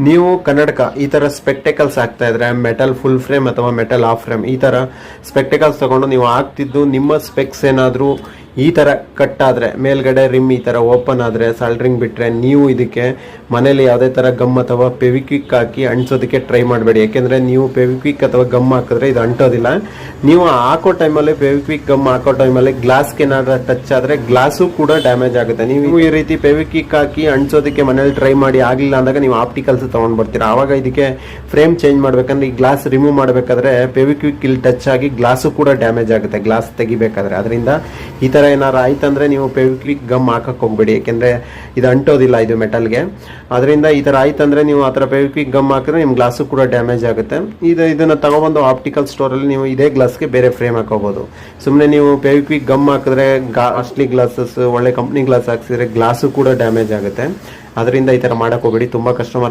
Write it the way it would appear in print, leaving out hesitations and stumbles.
ನೀವು ಕನ್ನಡಕ ಈ ತರ ಸ್ಪೆಕ್ಟೆಕಲ್ಸ್ ಹಾಕ್ತಾ ಇದ್ರೆ ಮೆಟಲ್ ಫುಲ್ ಫ್ರೇಮ್ ಅಥವಾ ಮೆಟಲ್ ಹಾಫ್ ಫ್ರೇಮ್ ಈ ತರ ಸ್ಪೆಕ್ಟೆಕಲ್ಸ್ ತಗೊಂಡು ನೀವು ಹಾಕ್ತಿದ್ದು ನಿಮ್ಮ ಸ್ಪೆಕ್ಸ್ ಏನಾದರೂ ಈ ತರ ಕಟ್ ಆದ್ರೆ ಮೇಲ್ಗಡೆ ರಿಮ್ ಈ ತರ ಓಪನ್ ಆದ್ರೆ ಸಾಲ್ಡ್ರಿಂಗ್ ಬಿಟ್ರೆ ನೀವು ಇದಕ್ಕೆ ಮನೇಲಿ ಯಾವುದೇ ತರ ಗಮ್ ಅಥವಾ ಫೆವಿಕ್ವಿಕ್ ಹಾಕಿ ಅಂಟಿಸೋದಕ್ಕೆ ಟ್ರೈ ಮಾಡಬೇಡಿ. ಯಾಕೆಂದ್ರೆ ನೀವು ಫೆವಿಕ್ವಿಕ್ ಅಥವಾ ಗಮ್ ಹಾಕಿದ್ರೆ ಇದು ಅಂಟೋದಿಲ್ಲ. ನೀವು ಹಾಕೋ ಟೈಮಲ್ಲಿ ಫೆವಿಕ್ವಿಕ್ ಗಮ್ ಹಾಕೋ ಟೈಮಲ್ಲಿ ಗ್ಲಾಸ್ಗೆ ಏನಾದ್ರೂ ಟಚ್ ಆದ್ರೆ ಗ್ಲಾಸು ಕೂಡ ಡ್ಯಾಮೇಜ್ ಆಗುತ್ತೆ. ನೀವು ಈ ರೀತಿ ಫೆವಿಕ್ವಿಕ್ ಹಾಕಿ ಅಂಟಿಸೋದಕ್ಕೆ ಮನೇಲಿ ಟ್ರೈ ಮಾಡಿ ಆಗಲಿಲ್ಲ ಅಂದಾಗ ನೀವು ಆಪ್ಟಿಕಲ್ಸ್ ತಗೊಂಡ್ ಬರ್ತೀರಾ. ಆವಾಗ ಇದಕ್ಕೆ ಫ್ರೇಮ್ ಚೇಂಜ್ ಮಾಡ್ಬೇಕಂದ್ರೆ ಈ ಗ್ಲಾಸ್ ರಿಮೂವ್ ಮಾಡಬೇಕಾದ್ರೆ ಫೆವಿಕ್ವಿಕ್ ಇಲ್ಲಿ ಟಚ್ ಆಗಿ ಗ್ಲಾಸು ಕೂಡ ಡ್ಯಾಮೇಜ್ ಆಗುತ್ತೆ ಗ್ಲಾಸ್ ತೆಗಿಬೇಕಾದ್ರೆ. ಅದರಿಂದ ಈ ತರ ಏನಾರು ಆಯ್ತಂದ್ರೆ ನೀವು ಫೆವಿಕ್ವಿಕ್ ಗಮ್ ಹಾಕಕ್ ಹೋಗ್ಬೇಡಿ. ಯಾಕೆಂದ್ರೆ ಇದು ಅಂಟೋದಿಲ್ಲ ಇದು ಮೆಟಲ್ಗೆ. ಅದರಿಂದ ಈ ತರ ಆಯ್ತಂದ್ರೆ ನೀವು ಆ ತರ ಫೆವಿಕ್ವಿಕ್ ಗಮ್ ಹಾಕಿದ್ರೆ ನಿಮ್ ಗ್ಲಾಸು ಕೂಡ ಡ್ಯಾಮೇಜ್ ಆಗುತ್ತೆ. ಇದನ್ನ ತಗೊಬಂದು ಆಪ್ಟಿಕಲ್ ಸ್ಟೋರ್ ಅಲ್ಲಿ ನೀವು ಇದೇ ಗ್ಲಾಸ್ಗೆ ಬೇರೆ ಫ್ರೇಮ್ ಹಾಕೋಬಹುದು. ಸುಮ್ಮನೆ ನೀವು ಫೆವಿಕ್ವಿಕ್ ಗಮ್ ಹಾಕಿದ್ರೆ ಕಾಸ್ಟ್ಲಿ ಗ್ಲಾಸಸ್ ಒಳ್ಳೆ ಕಂಪ್ನಿ ಗ್ಲಾಸ್ ಹಾಕ್ಸಿದ್ರೆ ಗ್ಲಾಸು ಕೂಡ ಡ್ಯಾಮೇಜ್ ಆಗುತ್ತೆ. ಅದರಿಂದ ಈ ತರ ಮಾಡಕ್ ಹೋಗ್ಬೇಡಿ. ತುಂಬಾ ಕಸ್ಟಮರ್